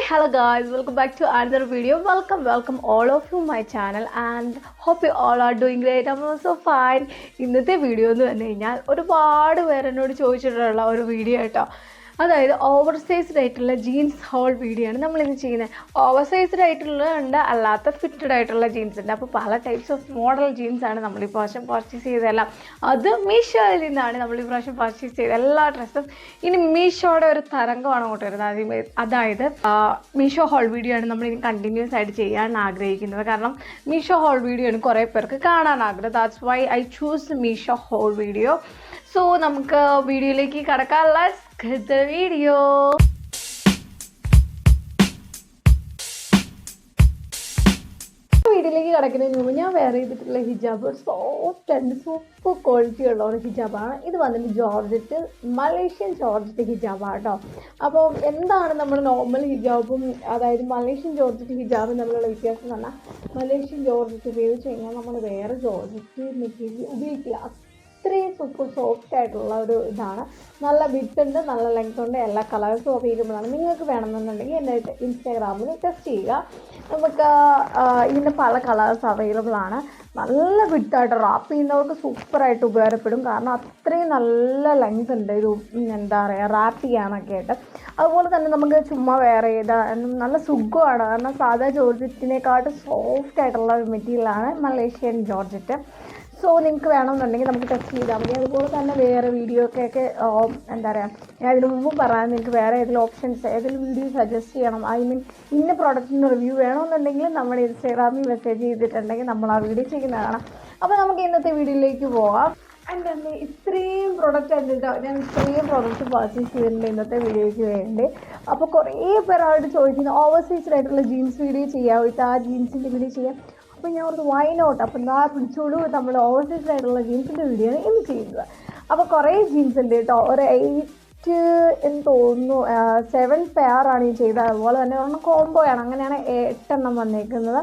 Hello guys, welcome back to another video. Welcome all of you my channel and hope you all are doing great. I'm also fine. ഇന്നത്തെ video എന്ന് പറഞ്ഞു കഴിഞ്ഞാൽ ഒരുപാട് പേര് എന്നോട് ചോദിച്ചിട്ടുള്ള ഒരു വീഡിയോ കേട്ടോ. അതായത് ഓവർ സൈസ്ഡ് ആയിട്ടുള്ള ജീൻസ് ഹോൾ വീഡിയോ ആണ് നമ്മളിന്ന് ചെയ്യുന്നത്. ഓവർ സൈസ്ഡ് ആയിട്ടുള്ളതുണ്ട്, അല്ലാത്ത ഫിറ്റഡ് ആയിട്ടുള്ള ജീൻസ് ഉണ്ട്. അപ്പോൾ പല ടൈപ്സ് ഓഫ് മോഡൽ ജീൻസാണ് നമ്മൾ ഈ പ്രാവശ്യം പർച്ചേസ് ചെയ്തതെല്ലാം. അത് മീഷോയിൽ നിന്നാണ് നമ്മൾ ഈ പ്രാവശ്യം പർച്ചേസ് ചെയ്ത എല്ലാ ഡ്രസ്സും. ഇനി മീഷോയുടെ ഒരു തരംഗമാണ് അങ്ങോട്ട് വരുന്നത്. അതായത് മീഷോ ഹോൾ വീഡിയോ ആണ് നമ്മൾ ഇനി കണ്ടിന്യൂസ് ആയിട്ട് ചെയ്യാൻ ആഗ്രഹിക്കുന്നത്. കാരണം മീഷോ ഹോൾ വീഡിയോ ആണ് കുറേ പേർക്ക് കാണാൻ ആഗ്രഹം. That's why I choose Meesho haul video. So നമുക്ക് വീഡിയോയിലേക്ക് കടക്കാം. Let's get the video. വീഡിയോയിലേക്ക് കിടക്കുന്നതിന് മുമ്പ് ഞാൻ വെയർ ചെയ്തിട്ടുള്ള ഹിജാബ് ഒരു സോഫ്റ്റ് ആൻഡ് സൂപ്പർ ക്വാളിറ്റി ഉള്ള ഒരു ഹിജാബാണ്. ഇത് വന്നിട്ട് ജോർജറ്റ്, മലേഷ്യൻ ജോർജറ്റ് ഹിജാബാണ് കേട്ടോ. അപ്പോൾ എന്താണ് നമ്മൾ നോർമൽ ഹിജാബും അതായത് മലേഷ്യൻ ജോർജറ്റ് ഹിജാബും തമ്മിലുള്ള വ്യത്യാസം എന്ന് പറഞ്ഞാൽ, മലേഷ്യൻ ജോർജറ്റ് ഉപയോഗിച്ച് കഴിഞ്ഞാൽ നമ്മൾ വേറെ ജോർജറ്റ് മെറ്റീരിയൽ ഉപയോഗിക്കില്ല. അത്രയും സൂപ്പർ സോഫ്റ്റ് ആയിട്ടുള്ള ഒരു ഇതാണ്. നല്ല വിഡ്ത്ത് ഉണ്ട്, നല്ല ലെങ്ത് ഉണ്ട്, എല്ലാ കളേഴ്സും അവൈലബിൾ ആണ്. നിങ്ങൾക്ക് വേണമെന്നുണ്ടെങ്കിൽ എൻ്റെ ഇൻസ്റ്റാഗ്രാമിൽ ടെസ്റ്റ് ചെയ്യുക. നമുക്ക് ഇതിൻ്റെ പല കളേഴ്സ് അവൈലബിൾ ആണ്. നല്ല വിഡ്ത്തായിട്ട് റാപ്പ് ചെയ്യുന്നവർക്ക് സൂപ്പറായിട്ട് ഉപകാരപ്പെടും. കാരണം അത്രയും നല്ല ലെങ്ത് ഉണ്ട് ഒരു എന്താ പറയുക റാപ്പ് ചെയ്യാനൊക്കെ ആയിട്ട്. അതുപോലെ തന്നെ നമുക്ക് ചുമ്മാ വെയർ ചെയ്ത നല്ല സുഖമാണ്. കാരണം സാധാ ജോർജറ്റിനെക്കാട്ടും സോഫ്റ്റ് ആയിട്ടുള്ള ഒരു മെറ്റീരിയലാണ് മലേഷ്യൻ ജോർജറ്റ്. സോ നിങ്ങൾക്ക് വേണമെന്നുണ്ടെങ്കിൽ നമുക്ക് ടെസ്റ്റ് ചെയ്താൽ മതി. അതുപോലെ തന്നെ വേറെ വീഡിയോക്കൊക്കെ എന്താ പറയുക, ഞാൻ ഇതിനു മുമ്പ് പറയാൻ നിങ്ങൾക്ക് വേറെ ഏതെങ്കിലും ഓപ്ഷൻസ് ഏതെങ്കിലും വീഡിയോ സജസ്റ്റ് ചെയ്യണം, ഐ മീൻ ഇന്ന പ്രോഡക്റ്റിൻ്റെ റിവ്യൂ വേണമെന്നുണ്ടെങ്കിൽ നമ്മുടെ ഇൻസ്റ്റാഗ്രാമിൽ മെസ്സേജ് ചെയ്തിട്ടുണ്ടെങ്കിൽ നമ്മൾ ആ വീഡിയോ ചെയ്യുന്നതാണ്. അപ്പോൾ നമുക്ക് ഇന്നത്തെ വീഡിയോയിലേക്ക് പോകാം. എൻ്റെ അന്ന് ഇത്രയും പ്രോഡക്റ്റ് കണ്ടിട്ടോ, ഞാൻ ഇത്രയും പ്രോഡക്റ്റ് പർച്ചേസ് ചെയ്തിട്ടുണ്ട് ഇന്നത്തെ വീഡിയോയ്ക്ക് വേണ്ടി. അപ്പോൾ കുറേ പേരായിട്ട് ചോദിക്കുന്നത് ഓവർ സൈസ്ഡ് ആയിട്ടുള്ള ജീൻസ് വീഡിയോ ചെയ്യാം, ആ ജീൻസിൻ്റെ വീഡിയോ ചെയ്യാം. അപ്പോൾ ഞാൻ ഒരു വൈ നോട്ട്, അപ്പോൾ എന്താ പിടിച്ചോളൂ, നമ്മൾ ഓവർ സൈസ്ഡ് ആയിട്ടുള്ള ജീൻസിൻ്റെ വീഡിയോ ആണ് ഇന്ന് ചെയ്യുന്നത്. അപ്പോൾ കുറേ ജീൻസ് ഉണ്ട് കേട്ടോ, ഒരു 8 എന്ന് തോന്നുന്നു 7 പെയറാണ് ഈ ചെയ്തത്. അതുപോലെ തന്നെ ഒരെണ്ണം കോംബോയാണ്. അങ്ങനെയാണ് 8 എണ്ണം വന്നേക്കുന്നത്.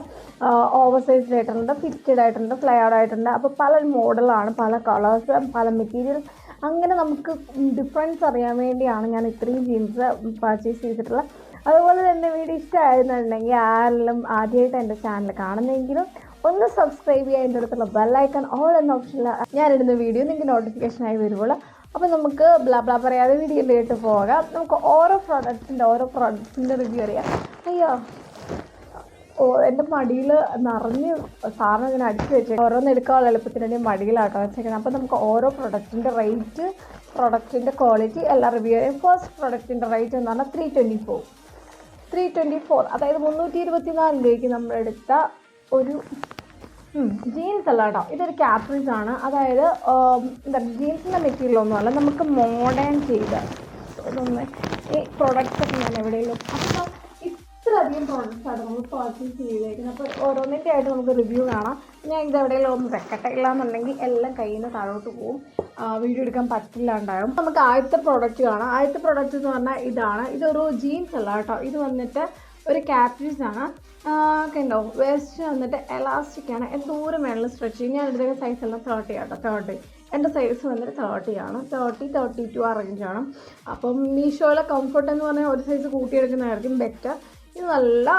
ഓവർ സൈസ്ഡ് ആയിട്ടുണ്ട്, ഫിറ്റഡ് ആയിട്ടുണ്ട്, ഫ്ലെയർഡ് ആയിട്ടുണ്ട്. അപ്പോൾ പല മോഡലാണ്, പല കളേഴ്സ്, പല മെറ്റീരിയൽസ്. അങ്ങനെ നമുക്ക് ഡിഫറൻസ് അറിയാൻ വേണ്ടിയാണ് ഞാൻ ഇത്രയും ജീൻസ് പർച്ചേസ് ചെയ്തിട്ടുള്ളത്. അതുപോലെ തന്നെ വീഡിയോ ഇഷ്ടമായിരുന്നുണ്ടെങ്കിൽ ആരെങ്കിലും ആദ്യമായിട്ട് എൻ്റെ ചാനൽ കാണുന്നെങ്കിലും ഒന്ന് സബ്സ്ക്രൈബ് ചെയ്യുക. എൻ്റെ അടുത്തുള്ള ബെല്ലൈക്കൺ ഓൾ എന്ന ഓപ്ഷനിൽ ഞാനിടുന്ന വീഡിയോ നിങ്ങൾക്ക് നോട്ടിഫിക്കേഷനായി വരുള്ളൂ. അപ്പോൾ നമുക്ക് ബ്ലാ പറയാതെ വീഡിയോയിലേക്ക് പോകാം. നമുക്ക് ഓരോ പ്രോഡക്റ്റിൻ്റെ റിവ്യൂ അറിയാം. അയ്യോ, എൻ്റെ മടിയിൽ നിറഞ്ഞ് സാറിന് ഇങ്ങനെ അടിച്ചു വെച്ചേക്കാം. ഓരോന്ന് എടുക്കാനുള്ള എളുപ്പത്തിന് വേണ്ടി മടിയിലാട്ടോ വെച്ചേക്കുന്നത്. അപ്പോൾ നമുക്ക് ഓരോ പ്രൊഡക്റ്റിൻ്റെ റേറ്റ്, പ്രൊഡക്റ്റിൻ്റെ ക്വാളിറ്റി എല്ലാം റിവ്യൂ ചെയ്യാം. ഫസ്റ്റ് പ്രൊഡക്റ്റിൻ്റെ റേറ്റ് എന്ന് പറഞ്ഞാൽ 324, അതായത് 324 രൂപയ്ക്ക് നമ്മളെടുത്ത ഒരു ജീൻസ് അല്ല കേട്ടോ, ഇതൊരു ക്യാപ്രീസ് ആണ്. അതായത് എന്താ ജീൻസിൻ്റെ മെറ്റീരിയൽ ഒന്നുമല്ല, നമുക്ക് മോഡേൺ ചെയ്ത് ഇതൊന്ന് ഈ പ്രൊഡക്റ്റ്സൊക്കെ ഞാൻ എവിടെയെങ്കിലും അപ്പോൾ ഇത്രയധികം പ്രോഡക്റ്റ്സാണ് നമ്മൾ പർച്ചേസ് ചെയ്തേക്കുന്നത്. അപ്പോൾ ഓരോന്നിൻ്റെ ആയിട്ട് നമുക്ക് റിവ്യൂ കാണാം. ഞാൻ ഇത് എവിടെയെങ്കിലും ഒന്ന് വെക്കട്ടെ, ഇല്ലാന്നുണ്ടെങ്കിൽ എല്ലാം കയ്യിൽ നിന്ന് താഴോട്ട് പോകും, വീഡിയോ എടുക്കാൻ പറ്റില്ലാണ്ടാകും. നമുക്ക് ആദ്യത്തെ പ്രോഡക്റ്റ് കാണാം. ആദ്യത്തെ പ്രോഡക്റ്റ് എന്ന് പറഞ്ഞാൽ ഇതാണ്. ഇതൊരു ജീൻസ് അല്ല കേട്ടോ, ഇത് വന്നിട്ട് ഒരു ക്യാപ്രീസ് ആണ്. കണ്ടോ, വേസ്റ്റ് വന്നിട്ട് എലാസ്റ്റിക് ആണ്. എന്തോരം വേണമെങ്കിലും സ്ട്രെച്ച് ചെയ്യും. ഞാൻ എടുത്ത സൈസ് എല്ലാം 30 ആട്ടോ, 30. എൻ്റെ സൈസ് വന്നിട്ട് 30 ആണ്. 32 ആ റേഞ്ചാണ്. അപ്പം മീഷോയിലെ കംഫർട്ട് എന്ന് പറഞ്ഞാൽ ഒരു സൈസ് കൂട്ടിയെടുക്കുന്നതായിരിക്കും ബെറ്റർ. ഇത് നല്ല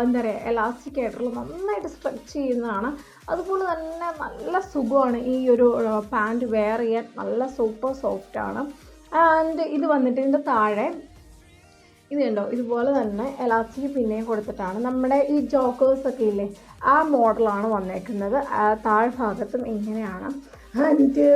എന്താ പറയുക എലാസ്റ്റിക് ആയിട്ടുള്ള നന്നായിട്ട് സ്ട്രെച്ച് ചെയ്യുന്നതാണ്. അതുപോലെ തന്നെ നല്ല സുഖമാണ് ഈ ഒരു പാൻറ്റ് വെയർ ചെയ്യാൻ, നല്ല സൂപ്പർ സോഫ്റ്റാണ്. ആൻഡ് ഇത് വന്നിട്ട് ഇതിൻ്റെ താഴെ ഇത് കണ്ടോ, ഇതുപോലെ തന്നെ എലാസ്റ്റിക് പിന്നെയും കൊടുത്തിട്ടാണ്. നമ്മുടെ ഈ ജോക്കേഴ്സൊക്കെ ഇല്ലേ, ആ മോഡലാണ് വന്നേക്കുന്നത്. താഴ്ഭാഗത്തും ഇങ്ങനെയാണ്. ആൻഡ്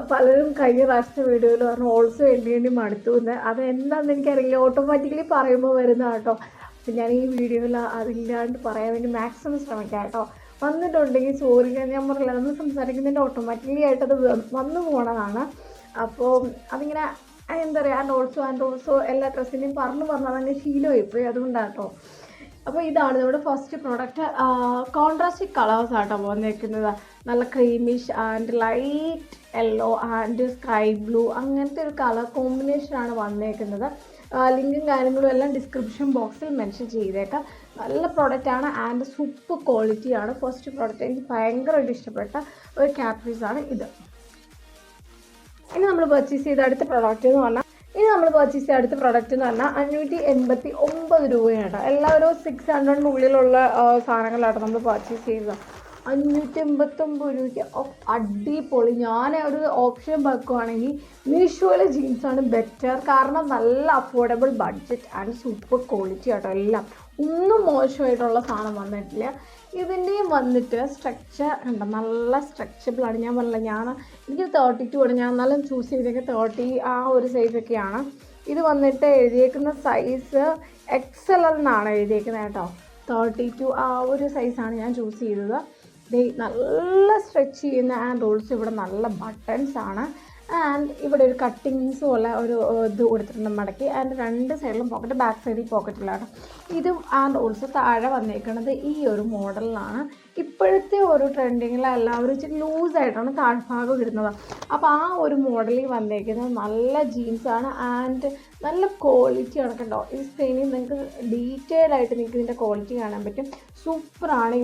പലരും കഴിഞ്ഞ പ്രാവശ്യത്തെ വീഡിയോയിൽ പറഞ്ഞു ഓൾസോ വേണ്ടി മടുത്തു എന്ന്. അത് എന്താണെന്ന് എനിക്കറിയില്ല, ഓട്ടോമാറ്റിക്കലി പറയുമ്പോൾ വരുന്ന കേട്ടോ. അപ്പം ഞാൻ ഈ വീഡിയോയിൽ അതില്ലാണ്ട് പറയാൻ വേണ്ടി മാക്സിമം ശ്രമിക്കാം കേട്ടോ. വന്നിട്ടുണ്ടെങ്കിൽ സോറി, ഞാൻ പറയില്ല, നമ്മൾ സംസാരിക്കുന്നതിൻ്റെ ഓട്ടോമാറ്റിക്കലി ആയിട്ടത് വന്നു പോണതാണ്. അപ്പോൾ അതിങ്ങനെ എന്താ പറയുക ആൻഡ് ഓൾസോ എല്ലാ ഡ്രസ്സിനെയും പറഞ്ഞ് അതങ്ങനെ ശീലമായിപ്പോയി, അതുകൊണ്ടാണ് കേട്ടോ. അപ്പോൾ ഇതാണ് നമ്മുടെ ഫസ്റ്റ് പ്രോഡക്റ്റ്. കോൺട്രാസ്റ്റ് കളേഴ്സ് ആട്ടോ വന്നേക്കുന്നത്. നല്ല creamish and light yellow and sky blue അങ്ങനത്തെ ഒരു കളർ കോമ്പിനേഷനാണ് വന്നേക്കുന്നത്. ലിങ്കും കാര്യങ്ങളും എല്ലാം ഡിസ്ക്രിപ്ഷൻ ബോക്സിൽ മെൻഷൻ ചെയ്തേക്കാം. നല്ല പ്രോഡക്റ്റാണ് ആൻഡ് സൂപ്പർ ക്വാളിറ്റിയാണ്. ഫസ്റ്റ് പ്രോഡക്റ്റ് എനിക്ക് ഭയങ്കരമായിട്ട് ഇഷ്ടപ്പെട്ട ഒരു ക്യാപ്രീസാണ് ഇത്. ഇനി നമ്മൾ പർച്ചേസ് ചെയ്ത അടുത്ത പ്രോഡക്റ്റ് എന്ന് പറഞ്ഞാൽ ഇനി നമ്മൾ പർച്ചേസ് ചെയ്ത അടുത്ത പ്രൊഡക്റ്റ് എന്ന് പറഞ്ഞാൽ 589 രൂപയാണ്. എല്ലാവരും 600 ഉള്ളിലുള്ള സാധനങ്ങളാണ് നമ്മൾ പർച്ചേസ് ചെയ്യുന്നത്. 589 രൂപയ്ക്ക് അടിപൊളി. ഞാൻ ഒരു ഓപ്ഷൻ വെക്കുവാണെങ്കിൽ മീഷോയിലെ ജീൻസാണ് ബെറ്റർ. കാരണം നല്ല affordable budget and super quality ആട്ടോ. എല്ലാം ഒന്നും മോശമായിട്ടുള്ള സാധനം വന്നിട്ടില്ല. ഇതിൻ്റെയും വന്നിട്ട് സ്ട്രക്ചർ ഉണ്ട്, നല്ല സ്ട്രെച്ചബിളാണ്. ഞാൻ പറഞ്ഞില്ല, എനിക്ക് 32 ആണ് ഞാൻ എന്നാലും ചൂസ് ചെയ്തേക്കുന്നത് 30 ആ ഒരു സൈസൊക്കെയാണ്. ഇത് വന്നിട്ട് എഴുതിയേക്കുന്ന സൈസ് XL എന്നാണ് എഴുതിയേക്കുന്നത് കേട്ടോ. 32 ആ ഒരു സൈസാണ് ഞാൻ ചൂസ് ചെയ്തത്. നല്ല സ്ട്രെച്ച് ചെയ്യുന്ന ആൻഡ് ഓൾസോ ഇവിടെ നല്ല ബട്ടൺസ് ആണ്. ആൻഡ് ഇവിടെ ഒരു കട്ടിങ്സ് പോലെ ഒരു ഇത് കൊടുത്തിട്ടുണ്ട് മടക്കി. ആൻഡ് രണ്ട് സൈഡിലും പോക്കറ്റ്, ബാക്ക് സൈഡിൽ പോക്കറ്റിലാണ്. ഇതും ആൻഡ് ഓൾസോ താഴെ വന്നേക്കുന്നത് ഈ ഒരു മോഡലിലാണ്. ഇപ്പോഴത്തെ ഒരു ട്രെൻഡിങ്ങിൽ എല്ലാവരും ഇച്ചിരി ലൂസായിട്ടാണ് താഴ്ഭാഗം ഇടുന്നത്. അപ്പോൾ ആ ഒരു മോഡലിൽ വന്നേക്കുന്നത് നല്ല ജീൻസാണ് ആൻഡ് നല്ല ക്വാളിറ്റിയാണ് കേട്ടോ. ഈ സ്ക്രീനിൽ നിങ്ങൾക്ക് ഡീറ്റെയിൽ ആയിട്ട് നിങ്ങൾക്ക് ഇതിൻ്റെ ക്വാളിറ്റി കാണാൻ പറ്റും. സൂപ്പറാണ്.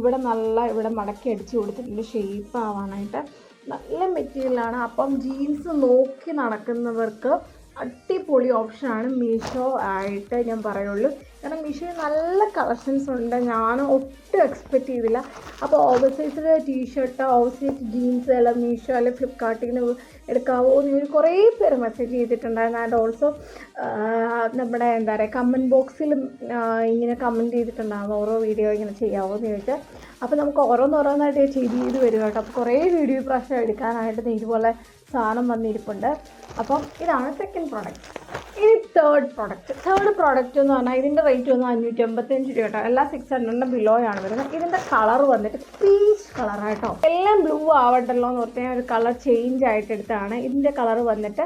ഇവിടെ മടക്കി അടിച്ച് കൊടുത്തിട്ടുണ്ട് ഷേപ്പ് ആവാനായിട്ട്. നല്ല മെറ്റീരിയലാണ്. അപ്പം ജീൻസ് നോക്കി നടക്കുന്നവർക്ക് അടിപൊളി ഓപ്ഷനാണ് മീഷോ ആയിട്ട് ഞാൻ പറയുള്ളൂ. കാരണം മീഷോയിൽ നല്ല കളക്ഷൻസ് ഉണ്ട്. ഞാൻ ഒട്ടും എക്സ്പെക്റ്റ് ചെയ്തില്ല. അപ്പോൾ ഓവർ സൈസിൽ ടീഷർട്ട്, ഓവർ സൈസ് ജീൻസ് എല്ലാം മീഷോ അല്ലെങ്കിൽ ഫ്ലിപ്കാർട്ടിൽ നിന്ന് എടുക്കാവോ എന്ന് കുറേ പേര് മെസ്സേജ് ചെയ്തിട്ടുണ്ടായിരുന്നു. ആൻഡ് ഓൾസോ നമ്മുടെ എന്താ പറയുക കമൻറ്റ് ബോക്സിലും ഇങ്ങനെ കമൻറ്റ് ചെയ്തിട്ടുണ്ടായിരുന്നു ഓരോ വീഡിയോ ഇങ്ങനെ ചെയ്യാമോ എന്ന് ചോദിച്ചാൽ. അപ്പോൾ നമുക്ക് ഓരോന്നോരോന്നായിട്ട് ചെയ്ത് വരും കേട്ടോ. അപ്പോൾ കുറേ വീഡിയോ പ്രാവശ്യം എടുക്കാനായിട്ട് ഇതുപോലെ സാധനം വന്നിരിപ്പുണ്ട്. അപ്പം ഇതാണ് സെക്കൻഡ് പ്രോഡക്റ്റ്. ഇനി തേർഡ് പ്രോഡക്റ്റ് എന്ന് പറഞ്ഞാൽ ഇതിൻ്റെ റേറ്റ് വന്ന് 585 രൂപ കേട്ടോ. എല്ലാം 600 ബിലോയാണ് വരുന്നത്. ഇതിൻ്റെ കളർ വന്നിട്ട് പീച്ച് കളറായിട്ടോ. എല്ലാം ബ്ലൂ ആവണ്ടല്ലോ എന്ന് ഓർത്ത് ഞാൻ ഒരു കളർ ചേഞ്ച് ആയിട്ട് എടുത്താണ്. ഇതിൻ്റെ കളർ വന്നിട്ട്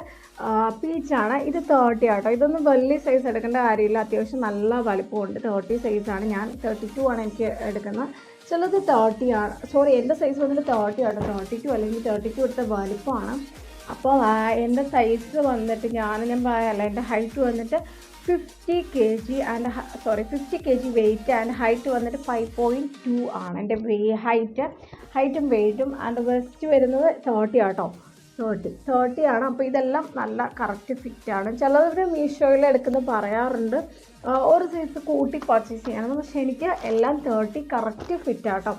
പീച്ചാണ്. ഇത് 30 ആട്ടോ. ഇതൊന്നും വലിയ സൈസ് എടുക്കേണ്ട കാര്യമില്ല. അത്യാവശ്യം നല്ല വലിപ്പമുണ്ട്. 30 സൈസാണ്. ഞാൻ 32 ആണ് എനിക്ക് എടുക്കുന്നത്. ചിലത് 30 ആണ്. സോറി, എൻ്റെ സൈസ് വന്നിട്ട് 30 ആട്ടോ. 32 അല്ലെങ്കിൽ 32 എടുത്ത വലിപ്പമാണ്. അപ്പോൾ എൻ്റെ സൈസ് വന്നിട്ട് ഞാൻ പറയാമല്ല, എൻ്റെ ഹൈറ്റ് വന്നിട്ട് 50 kg വെയിറ്റ് ആൻഡ് ഹൈറ്റ് വന്നിട്ട് 5.2 ആണ് എൻ്റെ ഹൈറ്റും വെയിറ്റും. ആൻഡ് വെസ്റ്റ് വരുന്നത് 30 ആട്ടോ. 30 ആണ്. അപ്പോൾ ഇതെല്ലാം നല്ല കറക്റ്റ് ഫിറ്റാണ്. ചിലവർ മീഷോയിൽ എടുക്കുന്നത് പറയാറുണ്ട് ഒരു സൈസ് കൂട്ടി പർച്ചേസ് ചെയ്യണം. പക്ഷേ എനിക്ക് എല്ലാം 30 കറക്റ്റ് ഫിറ്റാട്ടോ.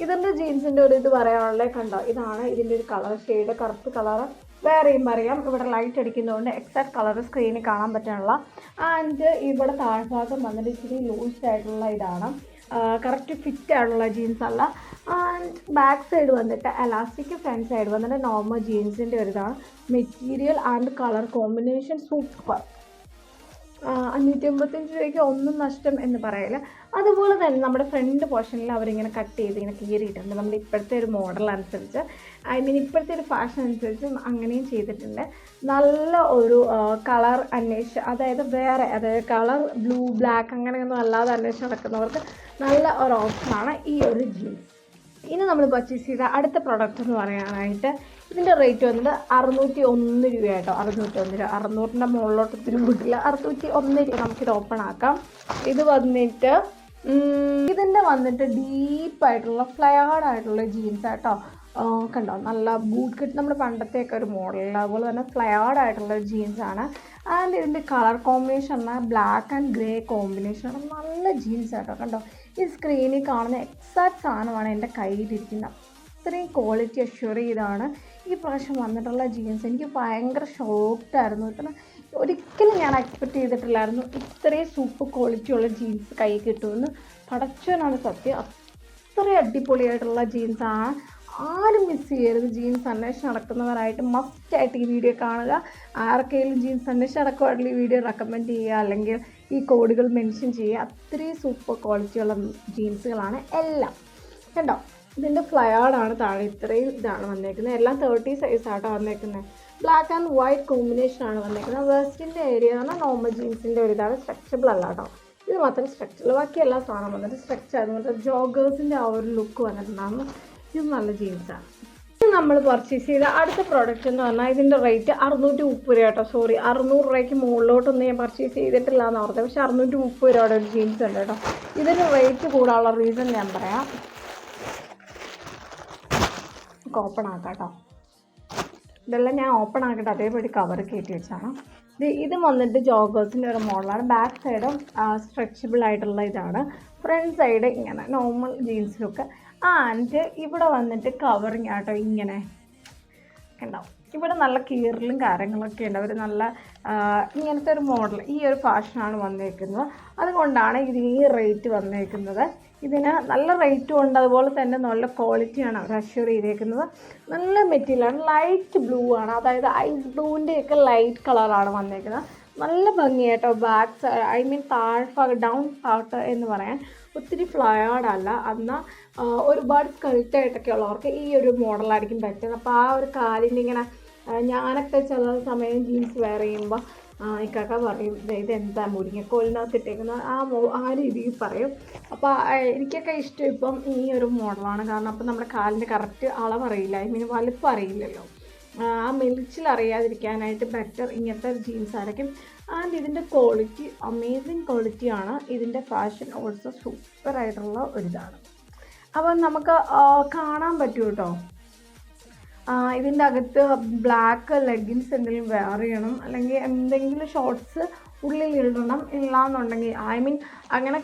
ഇതിൻ്റെ ജീൻസിൻ്റെ ഒരു ഇത് പറയാനുള്ളത് കണ്ടോ, ഇതാണ് ഇതിൻ്റെ ഒരു കളർ ഷെയ്ഡ്. കറുപ്പ് കളറ് വേറെയും പറയാം. ഇവിടെ ലൈറ്റ് അടിക്കുന്നതുകൊണ്ട് എക്സാക്ട് കളർ സ്ക്രീനിൽ കാണാൻ പറ്റാനുള്ള. ആൻഡ് ഇവിടെ താഴ്ഭാഗം വന്നിട്ട് ഇച്ചിരി ലൂസായിട്ടുള്ള ഇതാണ്. കറക്റ്റ് ഫിറ്റായിട്ടുള്ള ജീൻസ് അല്ല. ആൻഡ് ബാക്ക് സൈഡ് വന്നിട്ട് എലാസ്റ്റിക്, ഫ്രണ്ട് സൈഡ് വന്നിട്ട് നോർമൽ ജീൻസിൻ്റെ ഒരു ഇതാണ്. Material and colour combination super. 585 രൂപയ്ക്ക് ഒന്നും നഷ്ടം എന്ന് പറയില്ല. അതുപോലെ തന്നെ നമ്മുടെ ഫ്രണ്ട് പോർഷനിൽ അവരിങ്ങനെ കട്ട് ചെയ്ത് ഇങ്ങനെ കീറിയിട്ടുണ്ട്. നമ്മുടെ ഇപ്പോഴത്തെ ഒരു മോഡൽ അനുസരിച്ച്, ഇപ്പോഴത്തെ ഒരു ഫാഷൻ അനുസരിച്ച് അങ്ങനെയും ചെയ്തിട്ടുണ്ട്. നല്ല ഒരു കളർ അതായത് കളർ ബ്ലൂ, ബ്ലാക്ക് അങ്ങനെയൊന്നും അല്ലാതെ അന്വേഷിച്ച് നടക്കുന്നവർക്ക് നല്ല ഒരു ഓപ്ഷനാണ് ഈ ഒരു ജീൻസ്. ഇനി നമ്മൾ പർച്ചേസ് ചെയ്ത അടുത്ത പ്രോഡക്റ്റ് എന്ന് പറയാനായിട്ട് ഇതിൻ്റെ റേറ്റ് വന്നിട്ട് 601 രൂപ കേട്ടോ. 601 രൂപ. 600ൻ്റെ മുകളിലോട്ട് ഒത്തിരി വീട്ടില്ല. 601 രൂപ നമുക്കിത് ഓപ്പൺ ആക്കാം. ഇത് വന്നിട്ട് ഇതിൻ്റെ വന്നിട്ട് ഡീപ്പായിട്ടുള്ള ഫ്ലയേർഡ് ആയിട്ടുള്ള ജീൻസ് ആട്ടോ. കണ്ടോ, നല്ല ബൂട്ട് കട്ട്, നമ്മുടെ പണ്ടത്തെയൊക്കെ ഒരു മോഡൽ. അതുപോലെ തന്നെ ഫ്ലയേർഡ് ആയിട്ടുള്ള ജീൻസാണ്. ആൻഡ് ഇതിൻ്റെ കളർ കോമ്പിനേഷൻ എന്നാൽ ബ്ലാക്ക് ആൻഡ് ഗ്രേ കോമ്പിനേഷനാണ്. നല്ല ജീൻസ് ആട്ടോ. കണ്ടോ, ഈ സ്ക്രീനിൽ കാണുന്ന എക്സാക്ട് സാധനമാണ് എൻ്റെ കയ്യിലിരിക്കുന്നത്. അത്രയും ക്വാളിറ്റി അഷ്യൂർ ചെയ്താണ് ഈ പ്രാവശ്യം വന്നിട്ടുള്ള ജീൻസ്. എനിക്ക് ഭയങ്കര ഷോക്ക്ഡായിരുന്നു. ഒരിക്കലും ഞാൻ എക്സ്പെക്റ്റ് ചെയ്തിട്ടില്ലായിരുന്നു ഇത്രയും സൂപ്പർ ക്വാളിറ്റിയുള്ള ജീൻസ് കൈ കിട്ടുമെന്ന്. പടച്ചവനാണ് സത്യം. അത്രയും അടിപൊളിയായിട്ടുള്ള ജീൻസാണ്. ആരും മിസ് ചെയ്യരുത്. ജീൻസ് അന്വേഷണം നടക്കുന്നവരായിട്ട് മസ്റ്റായിട്ട് ഈ വീഡിയോ കാണുക. ആർക്കെങ്കിലും ജീൻസ് അന്വേഷണം നടക്കുവാണെങ്കിൽ ഈ വീഡിയോ റെക്കമെൻഡ് ചെയ്യുക, അല്ലെങ്കിൽ ഈ കോഡുകൾ മെൻഷൻ ചെയ്യുക. അത്രയും സൂപ്പർ ക്വാളിറ്റിയുള്ള ജീൻസുകളാണ് എല്ലാം. കണ്ടോ, ഇതിൻ്റെ ഫ്ലയേർഡാണ് താഴെ ഇത്രയും ഇതാണ് വന്നേക്കുന്നത്. എല്ലാം 30 സൈസാട്ടോ വന്നേക്കുന്നത്. ബ്ലാക്ക് ആൻഡ് വൈറ്റ് കോമ്പിനേഷനാണ് വന്നേക്കുന്നത്. വെസ്റ്റിൻ്റെ ഏരിയ എന്ന് പറഞ്ഞാൽ നോർമൽ ജീൻസിൻ്റെ ഒരു ഇതാണ്. സ്ട്രെച്ചബിൾ അല്ല കേട്ടോ. ഇത് മാത്രം സ്ട്രെച്ചബിൾ. ബാക്കി എല്ലാ സാധനം വന്നിട്ട് സ്ട്രെച്ച് ആയിരുന്നു. ജോഗേഴ്സിൻ്റെ ആ ഒരു ലുക്ക് വന്നിട്ടുണ്ടാകുന്നു. ഇത് നല്ല ജീൻസാണ്. ഇത് നമ്മൾ പർച്ചേസ് ചെയ്ത അടുത്ത പ്രോഡക്റ്റ് എന്ന് പറഞ്ഞാൽ ഇതിൻ്റെ റേറ്റ് 630 രൂപ കേട്ടോ. സോറി, 600 രൂപയ്ക്ക് മുകളിലോട്ടൊന്നും ഞാൻ പർച്ചേസ് ചെയ്തിട്ടില്ല എന്ന് ഓർത്തത്. പക്ഷേ 630 രൂപയുടെ ഒരു ജീൻസ് ഉണ്ട് കേട്ടോ. ഇതിന് റേറ്റ് കൂടാനുള്ള റീസൺ ഞാൻ പറയാം. ഓപ്പൺ ആക്കാം കേട്ടോ. ഇതെല്ലാം ഞാൻ ഓപ്പൺ ആക്കിയിട്ട് അതേപടി കവർ കയറ്റി വെച്ചാണ്. ഇത് വന്നിട്ട് ജോഗേഴ്സിൻ്റെ ഒരു മോഡലാണ്. ബാക്ക് സൈഡും സ്ട്രെച്ചബിൾ ആയിട്ടുള്ള ഇതാണ്. ഫ്രണ്ട് സൈഡ് ഇങ്ങനെ നോർമൽ ജീൻസ് ലുക്ക്. ആൻഡ് ഇവിടെ വന്നിട്ട് കവറിങ് ആട്ടോ ഇങ്ങനെ ഉണ്ടാവും. ഇവിടെ നല്ല കീറലും കാര്യങ്ങളൊക്കെ ഉണ്ട്. അവർ നല്ല ഇങ്ങനത്തെ ഒരു മോഡൽ, ഈ ഒരു ഫാഷനാണ് വന്നേക്കുന്നത്. അതുകൊണ്ടാണ് ഇതിന് ഈ റേറ്റ് വന്നേക്കുന്നത്. ഇതിന് നല്ല റേറ്റും ഉണ്ട്, അതുപോലെ തന്നെ നല്ല ക്വാളിറ്റിയാണ് അവർ അഷ്യൂർ ചെയ്തേക്കുന്നത്. നല്ല മെറ്റീരിയലാണ്, ലൈറ്റ് ബ്ലൂ ആണ്, അതായത് ഐസ് ബ്ലൂവിൻ്റെയൊക്കെ ലൈറ്റ് കളറാണ് വന്നേക്കുന്നത്. നല്ല ഭംഗിയായിട്ടോ. ബാക്ക് സൈഡ് താഴ്ഭാഗം ഡൗൺ പാർട്ട് എന്ന് പറയാൻ ഒത്തിരി ഫ്ലയേർഡ് അല്ല, എന്നാൽ ഒരുപാട് സ്കൾട്ടായിട്ടൊക്കെ ഉള്ളവർക്ക് ഈ ഒരു മോഡലായിരിക്കും പറ്റുന്നത്. അപ്പോൾ ആ ഒരു കാലിൻ്റെ ഇങ്ങനെ ഞാനൊക്കെ ചില സമയം ജീൻസ് വെയർ ചെയ്യുമ്പോൾ ഇക്കാക്ക പറയും ഇതെന്താ മുരിങ്ങക്കോലിനകത്ത് ഇട്ടേക്കുന്നത്, ആ രീതിയിൽ പറയും. അപ്പോൾ എനിക്കൊക്കെ ഇഷ്ടം ഇപ്പം ഈ ഒരു മോഡലാണ്. കാരണം അപ്പം നമ്മുടെ കാലിൻ്റെ കറക്റ്റ് അളവറിയില്ല, വലുപ്പം അറിയില്ലല്ലോ. ആ മെലിച്ചിൽ അറിയാതിരിക്കാനായിട്ട് ബെറ്റർ ഇങ്ങനത്തെ ഒരു ജീൻസ് ആയിരിക്കും. ആൻഡ് ഇതിൻ്റെ ക്വാളിറ്റി അമേസിങ് ക്വാളിറ്റിയാണ്. ഇതിൻ്റെ ഫാഷൻ ഓൾസോ സൂപ്പറായിട്ടുള്ള ഒരിതാണ്. അപ്പം നമുക്ക് കാണാൻ പറ്റും കേട്ടോ. ഇതിൻ്റെ അകത്ത് ബ്ലാക്ക് ലെഗിൻസ് എന്തെങ്കിലും വെയർ ചെയ്യണം, അല്ലെങ്കിൽ എന്തെങ്കിലും ഷോർട്ട്സ് ഉള്ളിലിടണം. ഇല്ലാന്നുണ്ടെങ്കിൽ അങ്ങനെ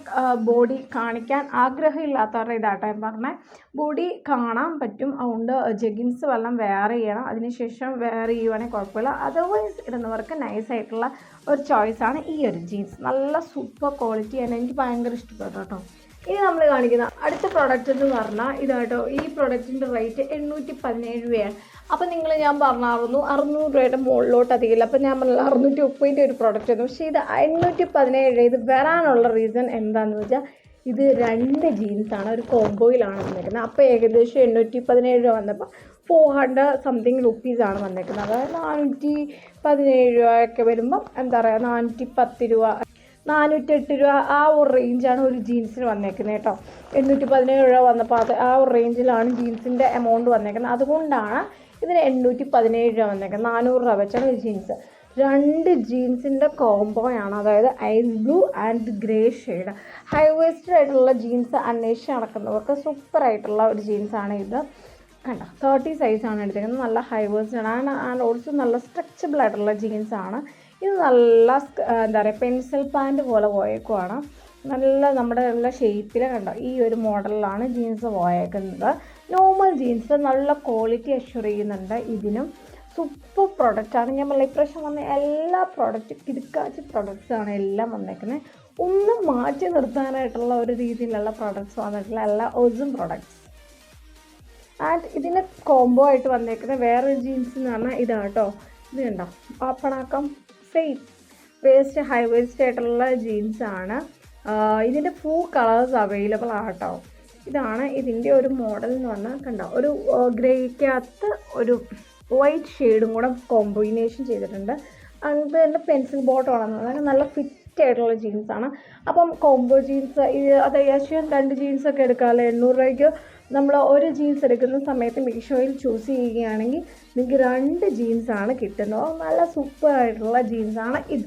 ബോഡി കാണിക്കാൻ ആഗ്രഹമില്ലാത്തവരുടെ ഇതാട്ടോ ഞാൻ പറഞ്ഞത്. ബോഡി കാണാൻ പറ്റും, അതുകൊണ്ട് ജെഗിൻസ് വെള്ളം വെയർ ചെയ്യണം. അതിനുശേഷം വെയർ ചെയ്യുവാണെങ്കിൽ കുഴപ്പമില്ല. അതർവൈസ് ഇടുന്നവർക്ക് നൈസായിട്ടുള്ള ഒരു ചോയ്സാണ് ഈ ഒരു ജീൻസ്. നല്ല സൂപ്പർ ക്വാളിറ്റിയാണ്, എനിക്ക് ഭയങ്കര ഇഷ്ടപ്പെട്ടു കേട്ടോ. ഇനി നമ്മൾ കാണിക്കുന്ന അടുത്ത പ്രോഡക്റ്റ് എന്ന് പറഞ്ഞാൽ ഇതാട്ടോ. ഈ പ്രോഡക്റ്റിൻ്റെ റേറ്റ് 817 രൂപയാണ്. അപ്പോൾ ഞാൻ പറഞ്ഞായിരുന്നു 600 രൂപയുടെ മുകളിലോട്ട് അധികമില്ല. അപ്പോൾ ഞാൻ പറഞ്ഞില്ല 630 ഒരു പ്രോഡക്റ്റ് ആയിരുന്നു. പക്ഷേ ഇത് 817. ഇത് വരാനുള്ള റീസൺ എന്താണെന്ന് വെച്ചാൽ ഇത് 2 ജീൻസാണ്, ഒരു കോംബോയിലാണ് വന്നേക്കുന്നത്. അപ്പോൾ ഏകദേശം 817 രൂപ വന്നപ്പോൾ 400 സംതിങ് റുപ്പീസാണ് വന്നേക്കുന്നത്. അതായത് 417 രൂപയൊക്കെ വരുമ്പം എന്താ പറയുക 410 രൂപ 408 രൂപ ആ ഒരു റേഞ്ചാണ് ഒരു ജീൻസിന് വന്നേക്കുന്നത് കേട്ടോ. 817 രൂപ വന്നപ്പോൾ ആ ഒരു റേഞ്ചിലാണ് ജീൻസിൻ്റെ എമൗണ്ട് വന്നേക്കുന്നത്. അതുകൊണ്ടാണ് ഇതിന് 817 രൂപ വന്നേക്കുന്നത്. 400 രൂപ വെച്ചാണ് ഒരു ജീൻസ്. 2 ജീൻസിൻ്റെ കോംബോയാണ്, അതായത് ice blue and grey shade. High waisted ആയിട്ടുള്ള ജീൻസ് അന്വേഷിച്ച് നടക്കുന്നവർക്ക് സൂപ്പറായിട്ടുള്ള ഒരു ജീൻസാണ് ഇത്. കണ്ടോ 30 സൈസാണ് എടുത്തേക്കുന്നത്. നല്ല ഹൈ വേസ്റ്റഡ് ആണ് ആൻഡ് ഓൾസോ നല്ല സ്ട്രെച്ചബിൾ ആയിട്ടുള്ള ജീൻസാണ്. ഇത് നല്ല എന്താ പറയുക പെൻസിൽ പാൻറ്റ് പോലെ പോയേക്കുവാണ്. നമ്മുടെ നല്ല ഷേപ്പിൽ കണ്ടോ ഈ ഒരു മോഡലിലാണ് ജീൻസ് പോയേക്കുന്നത്. നോർമൽ ജീൻസ് നല്ല ക്വാളിറ്റി അഷ്യൂർ ചെയ്യുന്നുണ്ട്. ഇതിനും സൂപ്പർ പ്രൊഡക്റ്റാണ്. ഞാൻ പറഞ്ഞ ഇപ്രാവശ്യം വന്ന എല്ലാ കിടക്കാച്ചി പ്രൊഡക്ട്സാണ് എല്ലാം വന്നേക്കുന്നത്. ഒന്നും മാറ്റി നിർത്താനായിട്ടുള്ള ഒരു രീതിയിലുള്ള പ്രൊഡക്ട്സ് വന്നിട്ടില്ല, എല്ലാ ഒറിജിനൽ പ്രൊഡക്ട്സ്. ആൻഡ് ഇതിന് കോംബോ ആയിട്ട് വന്നേക്കുന്നത് വേറൊരു ജീൻസ് എന്ന് പറഞ്ഞാൽ ഇതാട്ടോ. ഇത് കണ്ടോ ഓപ്പണാക്കം സെയിം വേസ്റ്റ് ഹൈ വേസ്റ്റ് ആയിട്ടുള്ള ജീൻസാണ്. ഇതിൻ്റെ ഫുൾ കളേഴ്സ് അവൈലബിൾ ആട്ടോ. ഇതാണ് ഇതിൻ്റെ ഒരു മോഡൽ എന്ന് പറഞ്ഞാൽ കണ്ടോ ഒരു ഗ്രേക്കകത്ത് ഒരു വൈറ്റ് ഷെയ്ഡും കൂടെ കോമ്പിനേഷൻ ചെയ്തിട്ടുണ്ട്. അത് തന്നെ പെൻസിൽ ബോട്ടമാണെന്ന് പറഞ്ഞാൽ നല്ല ഫിറ്റ് ആയിട്ടുള്ള ജീൻസാണ്. അപ്പം കോംബോ ജീൻസ് അത് ഏകദേശം 2 ജീൻസൊക്കെ എടുക്കാമല്ലോ. 800 രൂപയ്ക്ക് നമ്മൾ ഒരു ജീൻസ് എടുക്കുന്ന സമയത്ത് മീഷോയിൽ ചൂസ് ചെയ്യുകയാണെങ്കിൽ നിങ്ങൾക്ക് 2 ജീൻസാണ് കിട്ടുന്നത്. നല്ല സൂപ്പറായിട്ടുള്ള ജീൻസാണ് ഇത്.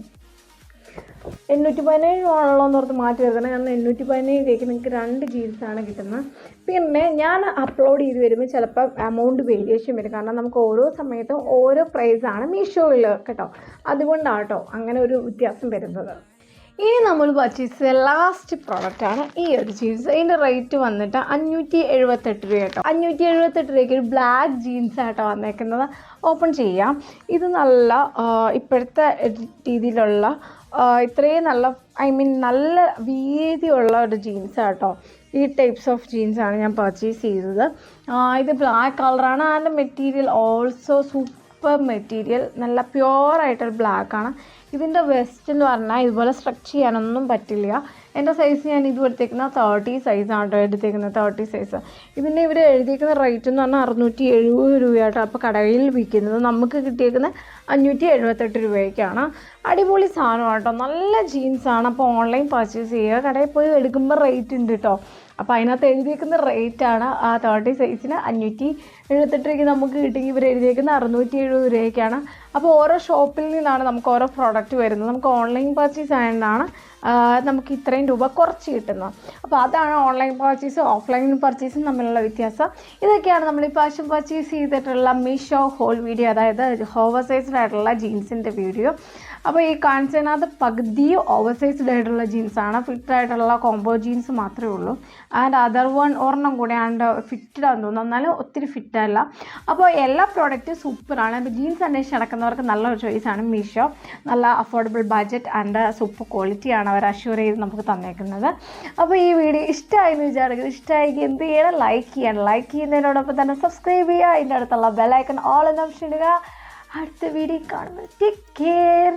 817 ആണല്ലോ എന്നോർത്ത് മാറ്റി വരുന്നത്. കാരണം 817 രൂപയ്ക്ക് നിങ്ങൾക്ക് 2 ജീൻസാണ് കിട്ടുന്നത്. പിന്നെ ഞാൻ അപ്ലോഡ് ചെയ്ത് വരുമ്പോൾ ചിലപ്പോൾ എമൗണ്ട് വേരിയേഷൻ വരും. കാരണം നമുക്ക് ഓരോ സമയത്തും ഓരോ പ്രൈസാണ് മീഷോയിൽ കേട്ടോ. അതുകൊണ്ടാണ് കേട്ടോ അങ്ങനെ ഒരു വ്യത്യാസം വരുന്നത്. ഇനി നമ്മൾ പർച്ചേസ് ലാസ്റ്റ് പ്രോഡക്റ്റാണ് ഈ ഒരു ജീൻസ്. ഇതിൻ്റെ റേറ്റ് വന്നിട്ട് 578 രൂപ കേട്ടോ. 578 രൂപയ്ക്ക് ഒരു ബ്ലാക്ക് ജീൻസ് ആട്ടോ വന്നേക്കുന്നത്. ഓപ്പൺ ചെയ്യാം. ഇത് നല്ല ഇപ്പോഴത്തെ രീതിയിലുള്ള ഇത്രയും നല്ല നല്ല വീതിയുള്ള ഒരു ജീൻസ് ആട്ടോ. ഈ ടൈപ്സ് ഓഫ് ജീൻസാണ് ഞാൻ പർച്ചേസ് ചെയ്തത്. ഇത് ബ്ലാക്ക് കളറാണ്. And material also super material, നല്ല പ്യുവറായിട്ടൊരു ബ്ലാക്കാണ്. ഇതിൻ്റെ വെസ്റ്റ് എന്ന് പറഞ്ഞാൽ ഇതുപോലെ സ്ട്രെച്ച് ചെയ്യാനൊന്നും പറ്റില്ല. എൻ്റെ സൈസ് ഞാൻ ഇത് എടുത്തേക്കുന്ന 30 സൈസാണ് കേട്ടോ എടുത്തേക്കുന്നത്. 30 സൈസ്. ഇതിൻ്റെ ഇവർ എഴുതിയിരിക്കുന്ന റേറ്റ് എന്ന് പറഞ്ഞാൽ 670 രൂപയാട്ടോ. അപ്പോൾ കടയിൽ വിൽക്കുന്നത് നമുക്ക് കിട്ടിയേക്കുന്നത് 578 രൂപയ്ക്കാണ്. അടിപൊളി സാധനമാണ് കേട്ടോ, നല്ല ജീൻസാണ്. അപ്പോൾ ഓൺലൈൻ പർച്ചേസ് ചെയ്യുക. കടയിൽ പോയി എടുക്കുമ്പോൾ റേറ്റ് ഉണ്ട് കേട്ടോ. അപ്പോൾ അതിനകത്ത് എഴുതിയേക്കുന്ന റേറ്റാണ് ആ 30 സൈസിന് 578 രൂപയ്ക്ക് നമുക്ക് കിട്ടിയെങ്കിൽ ഇവർ എഴുതിയേക്കുന്ന 670 രൂപയ്ക്കാണ്. അപ്പോൾ ഓരോ ഷോപ്പിൽ നിന്നാണ് നമുക്ക് ഓരോ പ്രോഡക്റ്റ് വരുന്നത്. നമുക്ക് ഓൺലൈൻ പർച്ചേസ് ആയതുകൊണ്ടാണ് നമുക്ക് ഇത്രയും രൂപ കുറച്ച് കിട്ടുന്നത്. അപ്പോൾ അതാണ് ഓൺലൈൻ പർച്ചേസും ഓഫ്ലൈൻ പർച്ചേസും തമ്മിലുള്ള വ്യത്യാസം. ഇതൊക്കെയാണ് നമ്മൾ ഈ പ്രാവശ്യം പർച്ചേസ് ചെയ്തിട്ടുള്ള മീഷോ ഹോൾ വീഡിയോ, അതായത് ഓവർ സൈസ്ഡ് ആയിട്ടുള്ള ജീൻസിൻ്റെ വീഡിയോ. അപ്പോൾ ഈ കാണിച്ചതിനകത്ത് പകുതിയും ഓവർ സൈസ്ഡ് ആയിട്ടുള്ള ജീൻസാണ്, ഫിറ്റായിട്ടുള്ള കോംബോ ജീൻസ് മാത്രമേ ഉള്ളൂ. ആൻഡ് അതർ വൺ ഒരെണ്ണം കൂടെ ആൻഡ് ഫിറ്റഡാന്ന് തോന്നുന്നു, എന്നാലും ഒത്തിരി ഫിറ്റല്ല. അപ്പോൾ എല്ലാ പ്രോഡക്റ്റും സൂപ്പറാണ്. അപ്പോൾ ജീൻസ് അന്വേഷിച്ച് നടക്കുന്നവർക്ക് നല്ലൊരു ചോയ്സാണ് മീഷോ. നല്ല അഫോർഡബിൾ ബഡ്ജറ്റ് ആൻഡ് സൂപ്പർ ക്വാളിറ്റിയാണ് അവർ അഷ്യൂർ ചെയ്ത് നമുക്ക് തന്നേക്കുന്നത്. അപ്പോൾ ഈ വീഡിയോ ഇഷ്ടമായെന്ന് വിചാരിക്കുന്നത്, ഇഷ്ടമായെങ്കിൽ എന്ത് ചെയ്യണം? ലൈക്ക് ചെയ്യണം. ലൈക്ക് ചെയ്യുന്നതിനോടൊപ്പം തന്നെ സബ്സ്ക്രൈബ് ചെയ്യുക, അതിൻ്റെ അടുത്തുള്ള ബെല്ലൈക്കൺ ഓൾ എന്ന ഓപ്ഷൻ ഇടുക. അടുത്ത വീഡിയോ കാണുമ്പോൾ ടേക്ക് കെയർ.